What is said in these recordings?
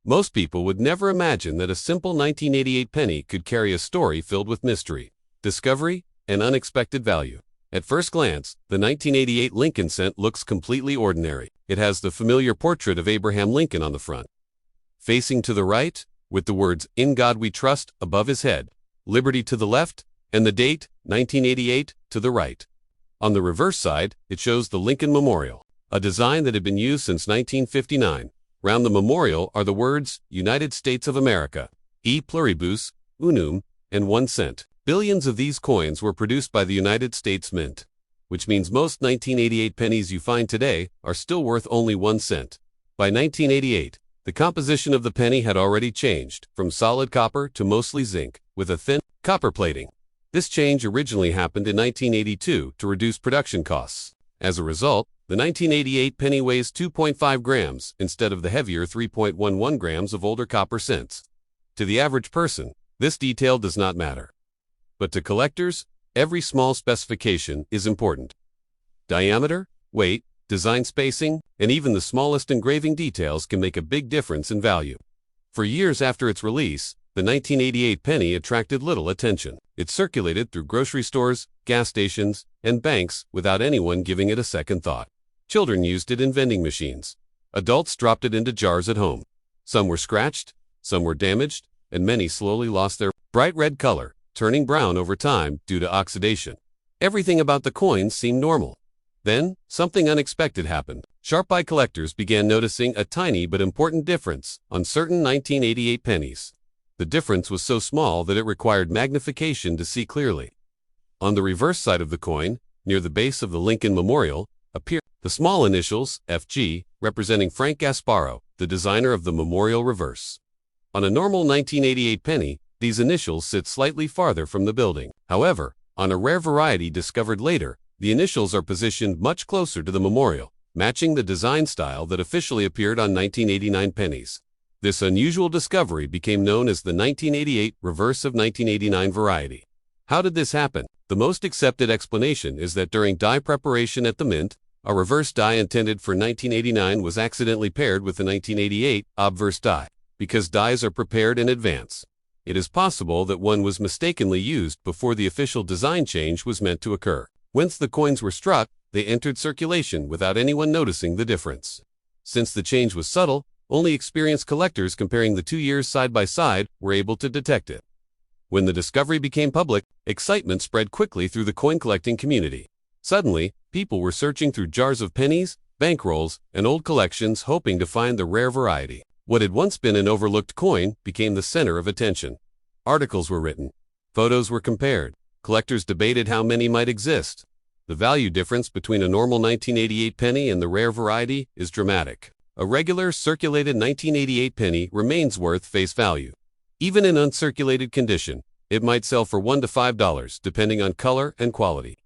Most people would never imagine that a simple 1988 penny could carry a story filled with mystery, discovery, and unexpected value. At first glance, the 1988 Lincoln cent looks completely ordinary. It has the familiar portrait of Abraham Lincoln on the front. Facing to the right, with the words, "In God We Trust," above his head, "Liberty" to the left, and the date, 1988, to the right. On the reverse side, it shows the Lincoln Memorial, a design that had been used since 1959. Round the memorial are the words, "United States of America, e pluribus, unum," and 1 cent. Billions of these coins were produced by the United States Mint, which means most 1988 pennies you find today are still worth only 1 cent. By 1988, the composition of the penny had already changed, from solid copper to mostly zinc, with a thin copper plating. This change originally happened in 1982 to reduce production costs. As a result, the 1988 penny weighs 2.5 grams instead of the heavier 3.11 grams of older copper cents. To the average person, this detail does not matter. But to collectors, every small specification is important. Diameter, weight, design spacing, and even the smallest engraving details can make a big difference in value. For years after its release, the 1988 penny attracted little attention. It circulated through grocery stores, gas stations, and banks without anyone giving it a second thought. Children used it in vending machines. Adults dropped it into jars at home. Some were scratched, some were damaged, and many slowly lost their bright red color, turning brown over time due to oxidation. Everything about the coins seemed normal. Then, something unexpected happened. Sharp-eyed collectors began noticing a tiny but important difference on certain 1988 pennies. The difference was so small that it required magnification to see clearly. On the reverse side of the coin, near the base of the Lincoln Memorial, appear the small initials, FG, representing Frank Gasparro, the designer of the memorial reverse. On a normal 1988 penny, these initials sit slightly farther from the building. However, on a rare variety discovered later, the initials are positioned much closer to the memorial, matching the design style that officially appeared on 1989 pennies. This unusual discovery became known as the 1988 reverse of 1989 variety. How did this happen? The most accepted explanation is that during die preparation at the mint, a reverse die intended for 1989 was accidentally paired with the 1988 obverse die. Because dies are prepared in advance, it is possible that one was mistakenly used before the official design change was meant to occur. Once the coins were struck, they entered circulation without anyone noticing the difference. Since the change was subtle, only experienced collectors comparing the 2 years side by side were able to detect it. When the discovery became public, excitement spread quickly through the coin collecting community. Suddenly, people were searching through jars of pennies, bankrolls, and old collections hoping to find the rare variety. What had once been an overlooked coin became the center of attention. Articles were written. Photos were compared. Collectors debated how many might exist. The value difference between a normal 1988 penny and the rare variety is dramatic. A regular circulated 1988 penny remains worth face value. Even in uncirculated condition, it might sell for $1 to $5 depending on color and quality.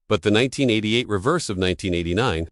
But the 1988 reverse of 1989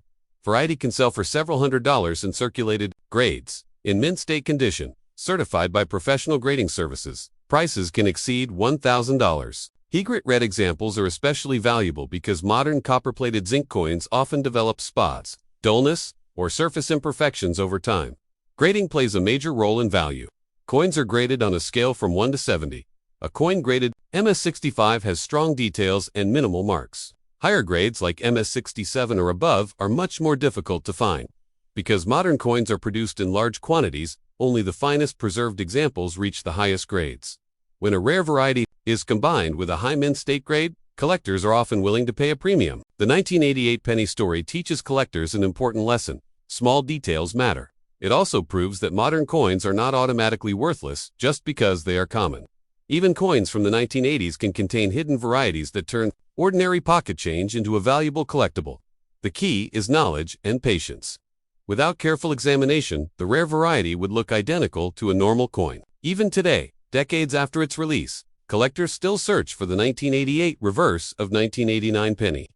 variety can sell for several $100s in circulated grades. In mint state condition, certified by professional grading services, prices can exceed $1,000. Egret red examples are especially valuable because modern copper-plated zinc coins often develop spots, dullness, or surface imperfections over time. Grading plays a major role in value. Coins are graded on a scale from 1 to 70. A coin graded MS65 has strong details and minimal marks. Higher grades like MS67 or above are much more difficult to find. Because modern coins are produced in large quantities, only the finest preserved examples reach the highest grades. When a rare variety is combined with a high mint state grade, collectors are often willing to pay a premium. The 1988 penny story teaches collectors an important lesson. Small details matter. It also proves that modern coins are not automatically worthless just because they are common. Even coins from the 1980s can contain hidden varieties that turn ordinary pocket change into a valuable collectible. The key is knowledge and patience. Without careful examination, the rare variety would look identical to a normal coin. Even today, decades after its release, collectors still search for the 1988 reverse of 1989 penny.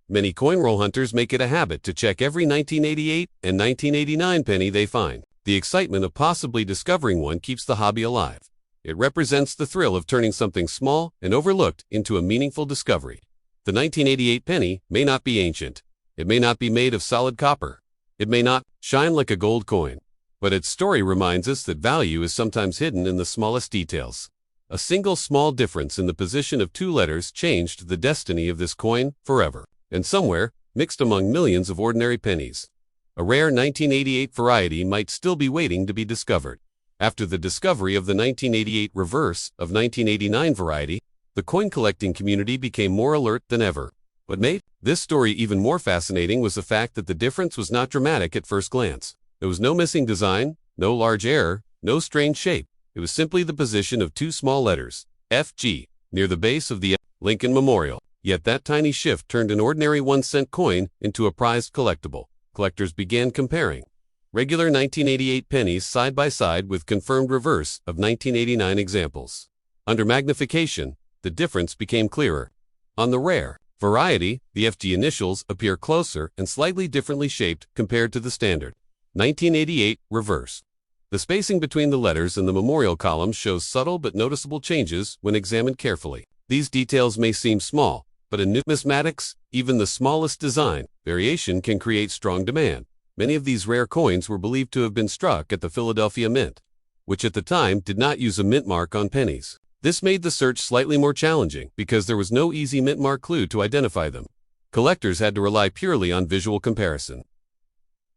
Many coin roll hunters make it a habit to check every 1988 and 1989 penny they find. The excitement of possibly discovering one keeps the hobby alive. It represents the thrill of turning something small and overlooked into a meaningful discovery. The 1988 penny may not be ancient. It may not be made of solid copper. It may not shine like a gold coin. but its story reminds us that value is sometimes hidden in the smallest details. A single small difference in the position of two letters changed the destiny of this coin forever. And somewhere, mixed among millions of ordinary pennies, a rare 1988 variety might still be waiting to be discovered. After the discovery of the 1988 reverse of 1989 variety, the coin collecting community became more alert than ever. What made this story even more fascinating was the fact that the difference was not dramatic at first glance. There was no missing design, no large error, no strange shape. It was simply the position of two small letters, FG, near the base of the Lincoln Memorial. Yet that tiny shift turned an ordinary 1-cent coin into a prized collectible. Collectors began comparing regular 1988 pennies side by side with confirmed reverse of 1989 examples. Under magnification, the difference became clearer. On the rare variety, the FG initials appear closer and slightly differently shaped compared to the standard 1988 reverse. The spacing between the letters and the memorial columns shows subtle but noticeable changes when examined carefully. These details may seem small, but in numismatics, even the smallest design variation can create strong demand. Many of these rare coins were believed to have been struck at the Philadelphia Mint, which at the time did not use a mint mark on pennies. This made the search slightly more challenging because there was no easy mint mark clue to identify them. Collectors had to rely purely on visual comparison.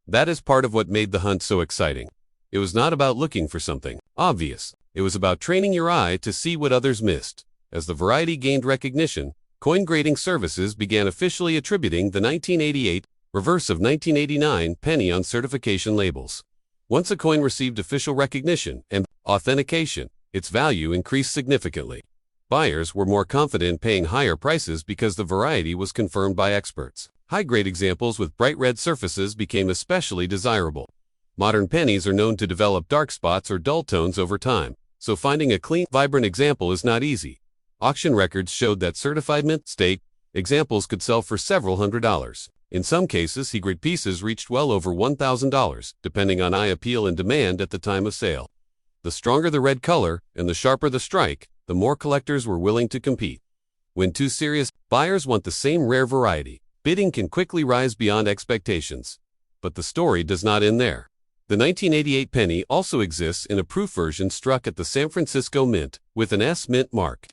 That is part of what made the hunt so exciting. It was not about looking for something obvious. It was about training your eye to see what others missed. As the variety gained recognition, coin grading services began officially attributing the 1988 reverse of 1989 penny on certification labels. Once a coin received official recognition and authentication, its value increased significantly. Buyers were more confident paying higher prices because the variety was confirmed by experts. High-grade examples with bright red surfaces became especially desirable. Modern pennies are known to develop dark spots or dull tones over time, so finding a clean, vibrant example is not easy. Auction records showed that certified mint stake examples could sell for several $100s. In some cases, high-grade pieces reached well over $1,000, depending on eye appeal and demand at the time of sale. The stronger the red color and the sharper the strike, the more collectors were willing to compete. When two serious buyers want the same rare variety, bidding can quickly rise beyond expectations. But the story does not end there. The 1988 penny also exists in a proof version struck at the San Francisco Mint with an S mint mark.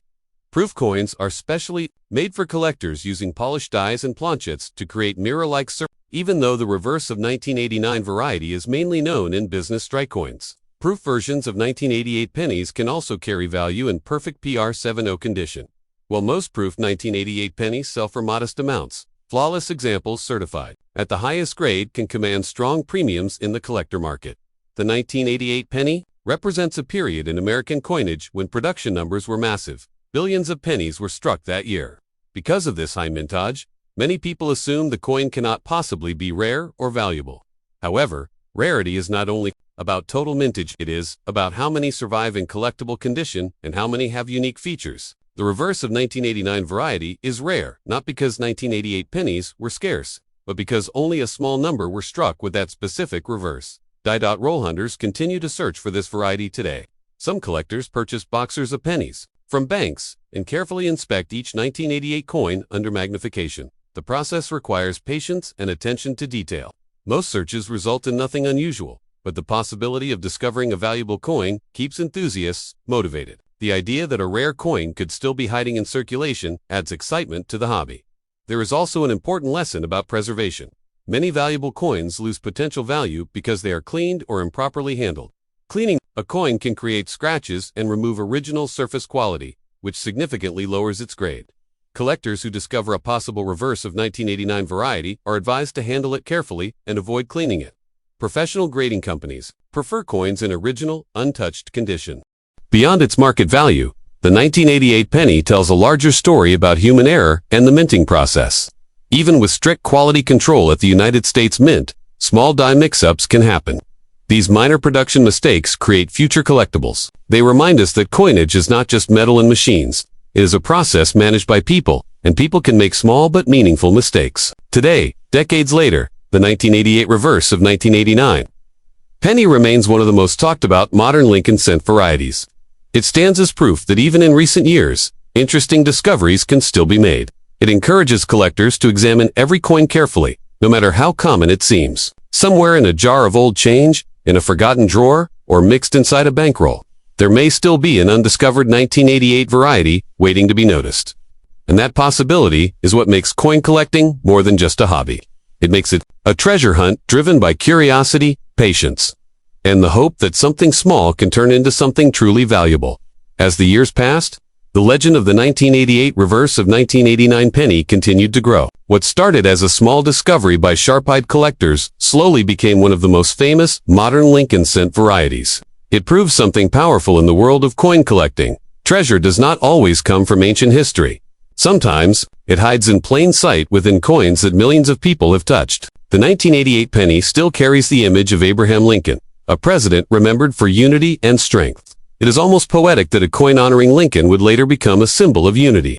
Proof coins are specially made for collectors using polished dies and planchets to create mirror-like surfaces. Even though the reverse of 1989 variety is mainly known in business strike coins, proof versions of 1988 pennies can also carry value in perfect PR70 condition. While most proof 1988 pennies sell for modest amounts, flawless examples certified at the highest grade can command strong premiums in the collector market. The 1988 penny represents a period in American coinage when production numbers were massive. Billions of pennies were struck that year. Because of this high mintage, many people assume the coin cannot possibly be rare or valuable. However, rarity is not only about total mintage, it is about how many survive in collectible condition and how many have unique features. The reverse of 1989 variety is rare, not because 1988 pennies were scarce, but because only a small number were struck with that specific reverse. Die-roll hunters continue to search for this variety today. Some collectors purchase boxers of pennies from banks and carefully inspect each 1988 coin under magnification. The process requires patience and attention to detail. Most searches result in nothing unusual, but the possibility of discovering a valuable coin keeps enthusiasts motivated. The idea that a rare coin could still be hiding in circulation adds excitement to the hobby. There is also an important lesson about preservation. Many valuable coins lose potential value because they are cleaned or improperly handled. Cleaning a coin can create scratches and remove original surface quality, which significantly lowers its grade. Collectors who discover a possible reverse of 1989 variety are advised to handle it carefully and avoid cleaning it. Professional grading companies prefer coins in original, untouched condition. Beyond its market value, the 1988 penny tells a larger story about human error and the minting process. Even with strict quality control at the United States Mint, small die mix-ups can happen. These minor production mistakes create future collectibles. They remind us that coinage is not just metal and machines. It is a process managed by people, and people can make small but meaningful mistakes. Today, decades later, the 1988 reverse of 1989 penny remains one of the most talked about modern Lincoln cent varieties. It stands as proof that even in recent years, interesting discoveries can still be made. It encourages collectors to examine every coin carefully, no matter how common it seems. Somewhere in a jar of old change, in a forgotten drawer, or mixed inside a bankroll. There may still be an undiscovered 1988 variety waiting to be noticed. And that possibility is what makes coin collecting more than just a hobby. It makes it a treasure hunt driven by curiosity, patience, and the hope that something small can turn into something truly valuable. As the years passed, the legend of the 1988 reverse of 1989 penny continued to grow. What started as a small discovery by sharp-eyed collectors slowly became one of the most famous modern Lincoln cent varieties. It proves something powerful in the world of coin collecting. Treasure does not always come from ancient history. Sometimes, it hides in plain sight within coins that millions of people have touched. The 1988 penny still carries the image of Abraham Lincoln, a president remembered for unity and strength. It is almost poetic that a coin honoring Lincoln would later become a symbol of unity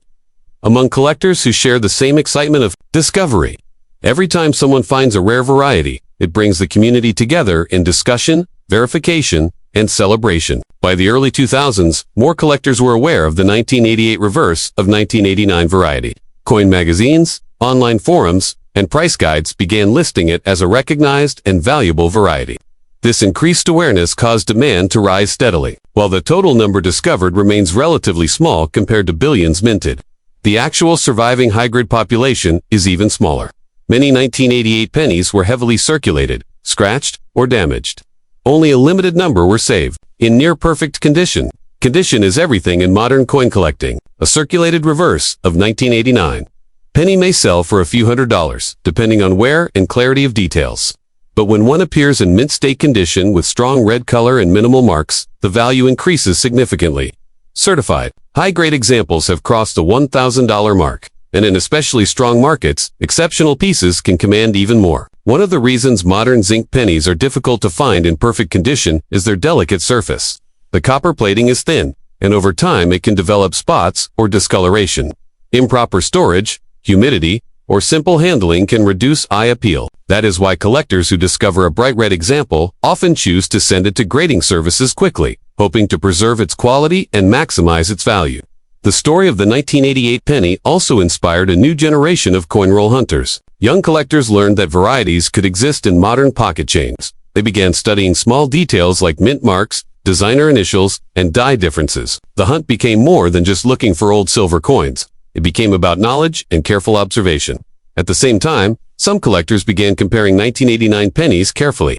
among collectors who share the same excitement of discovery. Every time someone finds a rare variety, it brings the community together in discussion, verification, and celebration. By the early 2000s, more collectors were aware of the 1988 reverse of 1989 variety. Coin magazines, online forums, and price guides began listing it as a recognized and valuable variety. This increased awareness caused demand to rise steadily, while the total number discovered remains relatively small compared to billions minted. The actual surviving high-grade population is even smaller. Many 1988 pennies were heavily circulated, scratched, or damaged. Only a limited number were saved, in near-perfect condition. Condition is everything in modern coin collecting. A circulated reverse of 1989 penny may sell for a few $100s, depending on wear and clarity of details. But when one appears in mint-state condition with strong red color and minimal marks, the value increases significantly. Certified, high-grade examples have crossed the $1,000 mark, and in especially strong markets, exceptional pieces can command even more. One of the reasons modern zinc pennies are difficult to find in perfect condition is their delicate surface. The copper plating is thin, and over time it can develop spots or discoloration. Improper storage, humidity, or simple handling can reduce eye appeal. That is why collectors who discover a bright red example often choose to send it to grading services quickly, hoping to preserve its quality and maximize its value. The story of the 1988 penny also inspired a new generation of coin roll hunters. Young collectors learned that varieties could exist in modern pocket chains. They began studying small details like mint marks, designer initials, and die differences. The hunt became more than just looking for old silver coins. It became about knowledge and careful observation. At the same time, some collectors began comparing 1989 pennies carefully,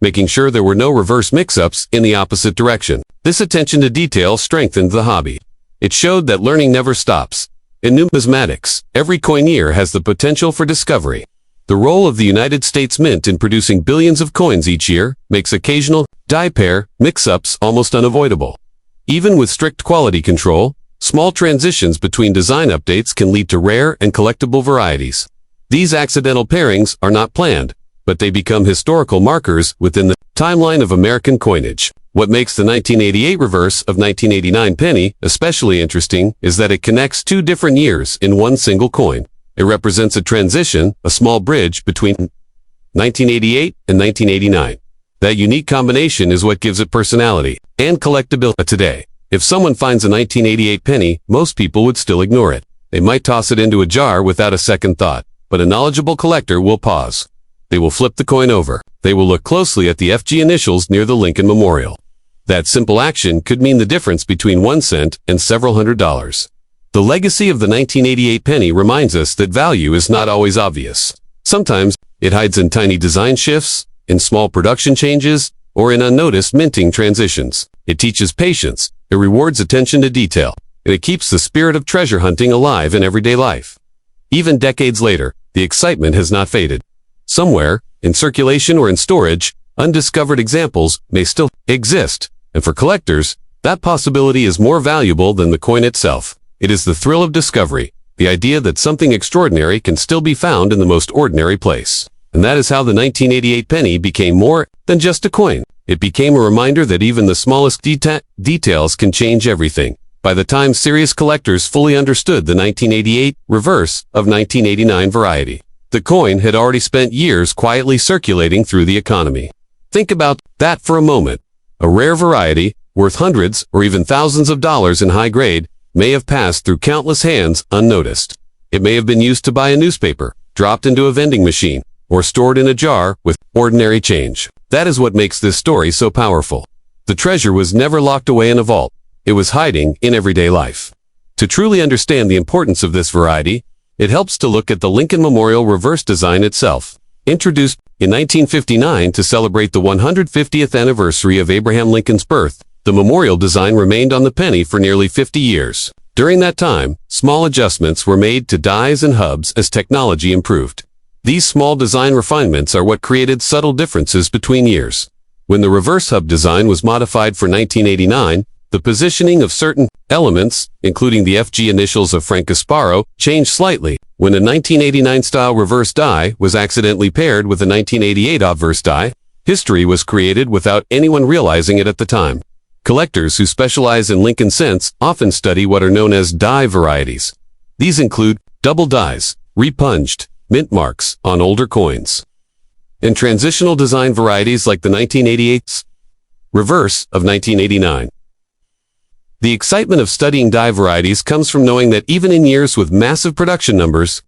making sure there were no reverse mix-ups in the opposite direction. This attention to detail strengthened the hobby. It showed that learning never stops. In numismatics, every coin year has the potential for discovery. The role of the United States Mint in producing billions of coins each year makes occasional die pair mix-ups almost unavoidable. Even with strict quality control, small transitions between design updates can lead to rare and collectible varieties. These accidental pairings are not planned, but they become historical markers within the timeline of American coinage. What makes the 1988 reverse of 1989 penny especially interesting is that it connects two different years in one single coin. It represents a transition, a small bridge between 1988 and 1989. That unique combination is what gives it personality and collectability today. If someone finds a 1988 penny, most people would still ignore it. They might toss it into a jar without a second thought, but a knowledgeable collector will pause. They will flip the coin over. They will look closely at the FG initials near the Lincoln Memorial. That simple action could mean the difference between 1 cent and several $100s. The legacy of the 1988 penny reminds us that value is not always obvious. Sometimes, it hides in tiny design shifts, in small production changes, or in unnoticed minting transitions. It teaches patience, it rewards attention to detail, and it keeps the spirit of treasure hunting alive in everyday life. Even decades later, the excitement has not faded. Somewhere, in circulation or in storage, undiscovered examples may still exist, and for collectors, that possibility is more valuable than the coin itself. It is the thrill of discovery, the idea that something extraordinary can still be found in the most ordinary place. And that is how the 1988 penny became more than just a coin. It became a reminder that even the smallest details can change everything. By the time serious collectors fully understood the 1988 reverse of 1989 variety, the coin had already spent years quietly circulating through the economy. Think about that for a moment. A rare variety, worth hundreds or even thousands of dollars in high grade, may have passed through countless hands unnoticed. It may have been used to buy a newspaper, dropped into a vending machine, or stored in a jar with ordinary change. That is what makes this story so powerful. The treasure was never locked away in a vault. It was hiding in everyday life. To truly understand the importance of this variety, it helps to look at the Lincoln Memorial reverse design itself. Introduced in 1959 to celebrate the 150th anniversary of Abraham Lincoln's birth, the memorial design remained on the penny for nearly 50 years. During that time, small adjustments were made to dies and hubs as technology improved. These small design refinements are what created subtle differences between years. When the reverse hub design was modified for 1989, the positioning of certain elements, including the FG initials of Frank Gasparo, changed slightly. When a 1989-style reverse die was accidentally paired with a 1988 obverse die, history was created without anyone realizing it at the time. Collectors who specialize in Lincoln cents often study what are known as die varieties. These include double dies, repunged, mint marks on older coins, and transitional design varieties like the 1988's reverse of 1989. The excitement of studying die varieties comes from knowing that even in years with massive production numbers,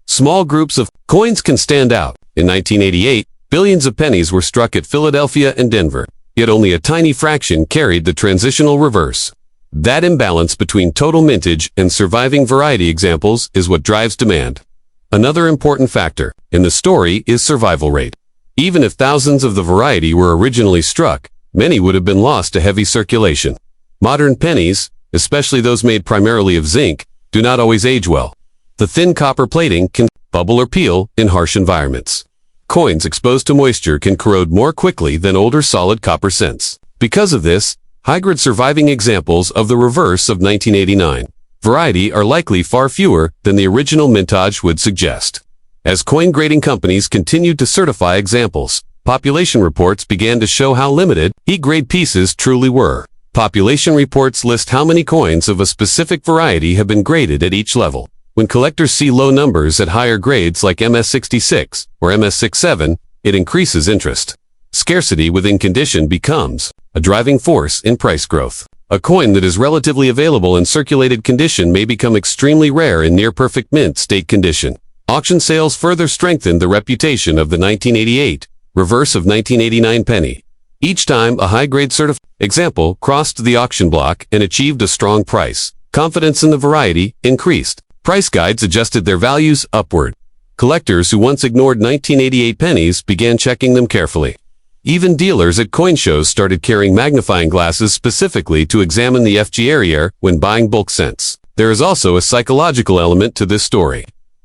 small groups of coins can stand out. In 1988, billions of pennies were struck at Philadelphia and Denver, yet only a tiny fraction carried the transitional reverse. That imbalance between total mintage and surviving variety examples is what drives demand. Another important factor in the story is survival rate. Even if thousands of the variety were originally struck, many would have been lost to heavy circulation. Modern pennies, especially those made primarily of zinc, do not always age well. The thin copper plating can bubble or peel in harsh environments. Coins exposed to moisture can corrode more quickly than older solid copper cents. Because of this, high-grade surviving examples of the reverse of 1989 variety are likely far fewer than the original mintage would suggest. As coin grading companies continued to certify examples, population reports began to show how limited E-grade pieces truly were. Population reports list how many coins of a specific variety have been graded at each level. When collectors see low numbers at higher grades like MS66 or MS67, it increases interest. Scarcity within condition becomes a driving force in price growth. A coin that is relatively available in circulated condition may become extremely rare in near-perfect mint state condition. Auction sales further strengthened the reputation of the 1988 reverse of 1989 penny. Each time a high-grade certified example crossed the auction block and achieved a strong price, confidence in the variety increased. Price guides adjusted their values upward. Collectors who once ignored 1988 pennies began checking them carefully. Even dealers at coin shows started carrying magnifying glasses specifically to examine the FG area when buying bulk cents. There is also a psychological element to this story.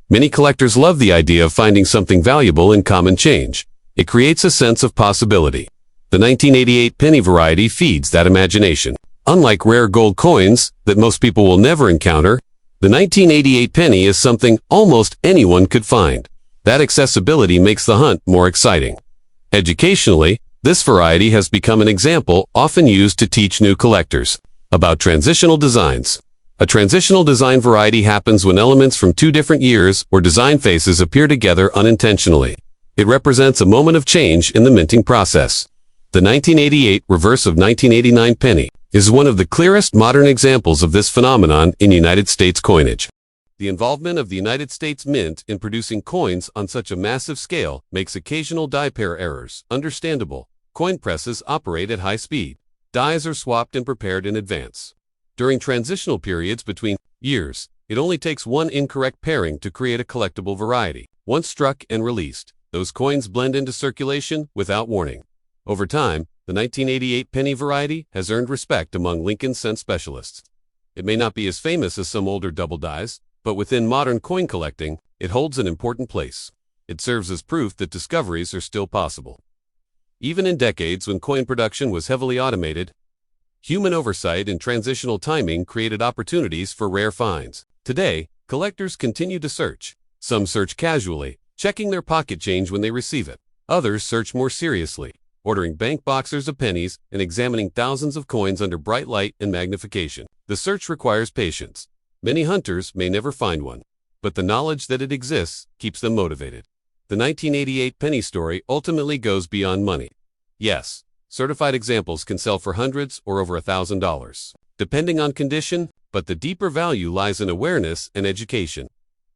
Many collectors love the idea of finding something valuable in common change. It creates a sense of possibility. The 1988 penny variety feeds that imagination. Unlike rare gold coins that most people will never encounter, the 1988 penny is something almost anyone could find. That accessibility makes the hunt more exciting. Educationally, this variety has become an example often used to teach new collectors about transitional designs. A transitional design variety happens when elements from two different years or design phases appear together unintentionally. It represents a moment of change in the minting process. The 1988 reverse of 1989 penny is one of the clearest modern examples of this phenomenon in United States coinage. The involvement of the United States Mint in producing coins on such a massive scale makes occasional die pair errors understandable. Coin presses operate at high speed. Dies are swapped and prepared in advance. During transitional periods between years, it only takes one incorrect pairing to create a collectible variety. Once struck and released, those coins blend into circulation without warning. Over time, the 1988 penny variety has earned respect among Lincoln cent specialists. It may not be as famous as some older double dies, but within modern coin collecting, it holds an important place. It serves as proof that discoveries are still possible. Even in decades when coin production was heavily automated, human oversight and transitional timing created opportunities for rare finds. Today, collectors continue to search. Some search casually, checking their pocket change when they receive it. Others search more seriously, ordering bank boxers of pennies and examining thousands of coins under bright light and magnification. The search requires patience. Many hunters may never find one, but the knowledge that it exists keeps them motivated. The 1988 penny story ultimately goes beyond money. Yes, certified examples can sell for hundreds or over $1,000, depending on condition, but the deeper value lies in awareness and education.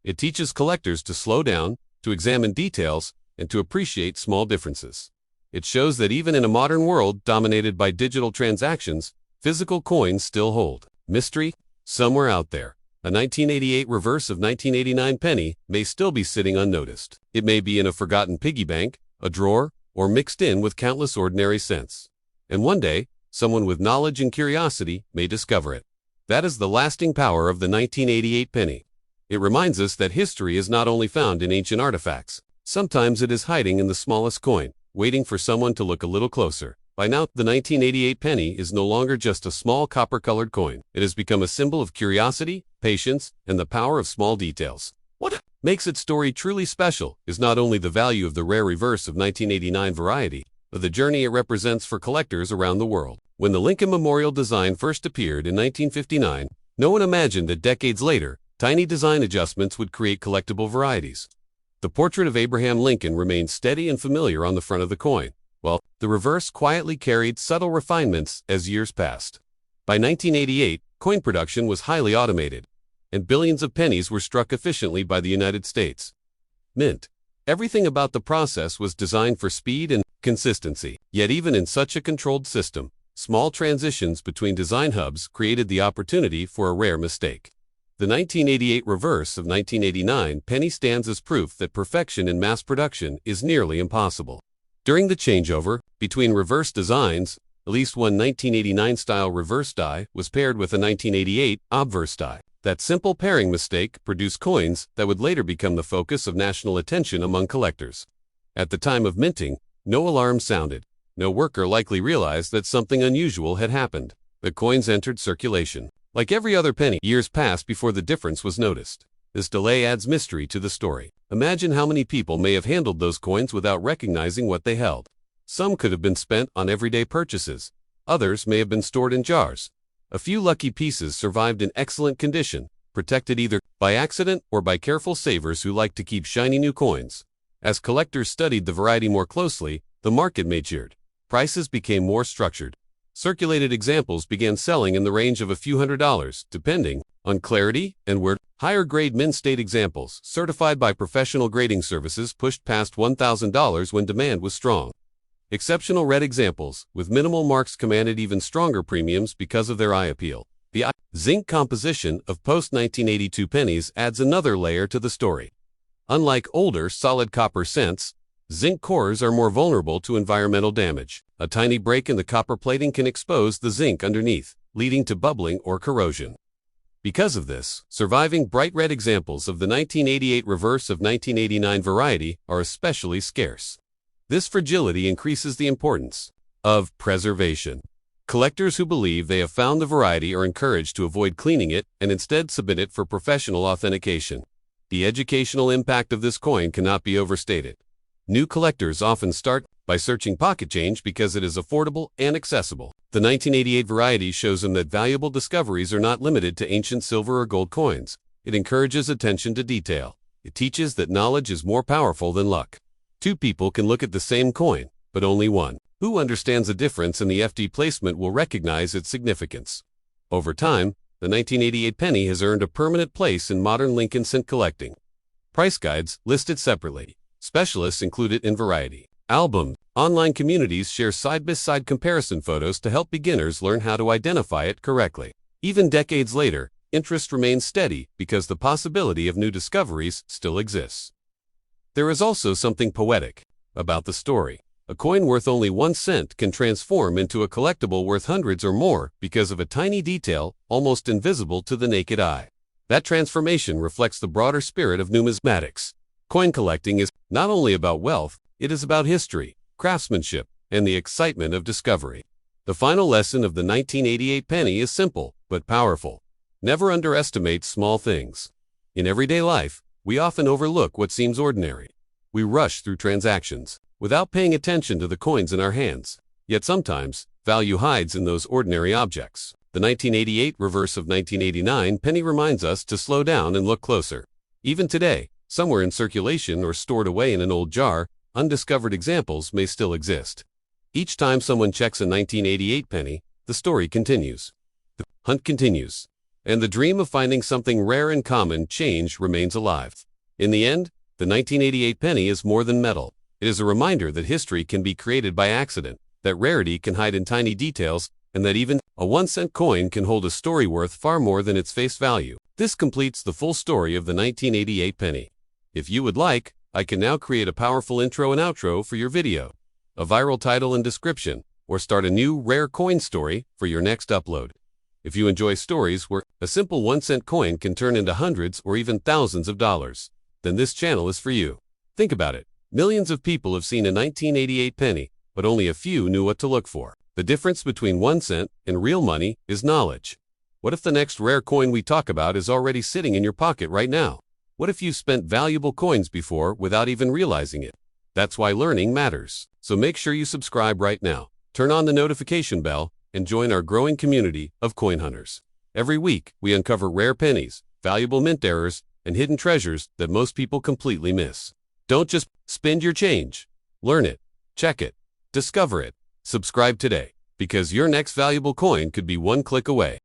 It teaches collectors to slow down, to examine details, and to appreciate small differences. It shows that even in a modern world dominated by digital transactions, physical coins still hold mystery. Somewhere out there, a 1988 reverse of 1989 penny may still be sitting unnoticed. It may be in a forgotten piggy bank, a drawer, or mixed in with countless ordinary cents. And one day, someone with knowledge and curiosity may discover it. That is the lasting power of the 1988 penny. It reminds us that history is not only found in ancient artifacts. Sometimes it is hiding in the smallest coin, waiting for someone to look a little closer. By now, the 1988 penny is no longer just a small copper-colored coin. It has become a symbol of curiosity, patience, and the power of small details. What makes its story truly special is not only the value of the rare reverse of 1989 variety, but the journey it represents for collectors around the world. When the Lincoln Memorial design first appeared in 1959, no one imagined that decades later, tiny design adjustments would create collectible varieties. The portrait of Abraham Lincoln remained steady and familiar on the front of the coin, while the reverse quietly carried subtle refinements as years passed. By 1988, coin production was highly automated, and billions of pennies were struck efficiently by the United States Mint. Everything about the process was designed for speed and consistency. Yet even in such a controlled system, small transitions between design hubs created the opportunity for a rare mistake. The 1988 reverse of 1989 penny stands as proof that perfection in mass production is nearly impossible. During the changeover between reverse designs, at least one 1989-style reverse die was paired with a 1988 obverse die. That simple pairing mistake produced coins that would later become the focus of national attention among collectors. At the time of minting, no alarm sounded. No worker likely realized that something unusual had happened. The coins entered circulation. Like every other penny, years passed before the difference was noticed. This delay adds mystery to the story. Imagine how many people may have handled those coins without recognizing what they held. Some could have been spent on everyday purchases. Others may have been stored in jars. A few lucky pieces survived in excellent condition, protected either by accident or by careful savers who like to keep shiny new coins. As collectors studied the variety more closely, the market matured. Prices became more structured. Circulated examples began selling in the range of a few $100s, depending on clarity and word. Higher-grade mint state examples, certified by professional grading services, pushed past $1,000 when demand was strong. Exceptional red examples, with minimal marks, commanded even stronger premiums because of their eye appeal. The zinc composition of post-1982 pennies adds another layer to the story. Unlike older, solid copper cents, zinc cores are more vulnerable to environmental damage. A tiny break in the copper plating can expose the zinc underneath, leading to bubbling or corrosion. Because of this, surviving bright red examples of the 1988 reverse of 1989 variety are especially scarce. This fragility increases the importance of preservation. Collectors who believe they have found the variety are encouraged to avoid cleaning it and instead submit it for professional authentication. The educational impact of this coin cannot be overstated. New collectors often start by searching pocket change because it is affordable and accessible. The 1988 variety shows them that valuable discoveries are not limited to ancient silver or gold coins. It encourages attention to detail. It teaches that knowledge is more powerful than luck. Two people can look at the same coin, but only one who understands the difference in the FD placement will recognize its significance. Over time, the 1988 penny has earned a permanent place in modern Lincoln cent collecting. Price guides listed separately. Specialists include it in variety. Album. Online communities share side-by-side comparison photos to help beginners learn how to identify it correctly. Even decades later, interest remains steady because the possibility of new discoveries still exists. There is also something poetic about the story. A coin worth only 1 cent can transform into a collectible worth hundreds or more because of a tiny detail almost invisible to the naked eye. That transformation reflects the broader spirit of numismatics. Coin collecting is not only about wealth, it is about history, craftsmanship, and the excitement of discovery. The final lesson of the 1988 penny is simple, but powerful. Never underestimate small things. In everyday life, we often overlook what seems ordinary. We rush through transactions without paying attention to the coins in our hands. Yet sometimes, value hides in those ordinary objects. The 1988 reverse of 1989 penny reminds us to slow down and look closer. Even today, somewhere in circulation or stored away in an old jar, undiscovered examples may still exist. Each time someone checks a 1988 penny, the story continues. The hunt continues. And the dream of finding something rare and common change remains alive. In the end, the 1988 penny is more than metal. It is a reminder that history can be created by accident, that rarity can hide in tiny details, and that even a 1-cent coin can hold a story worth far more than its face value. This completes the full story of the 1988 penny. If you would like, I can now create a powerful intro and outro for your video, a viral title and description, or start a new rare coin story for your next upload. If you enjoy stories where a simple 1-cent coin can turn into hundreds or even thousands of dollars, then this channel is for you. Think about it. Millions of people have seen a 1988 penny, but only a few knew what to look for. The difference between 1 cent and real money is knowledge. What if the next rare coin we talk about is already sitting in your pocket right now? What if you spent valuable coins before without even realizing it? That's why learning matters. So make sure you subscribe right now, turn on the notification bell, and join our growing community of coin hunters. Every week, we uncover rare pennies, valuable mint errors, and hidden treasures that most people completely miss. Don't just spend your change. Learn it, check it, discover it. Subscribe today, because your next valuable coin could be one click away.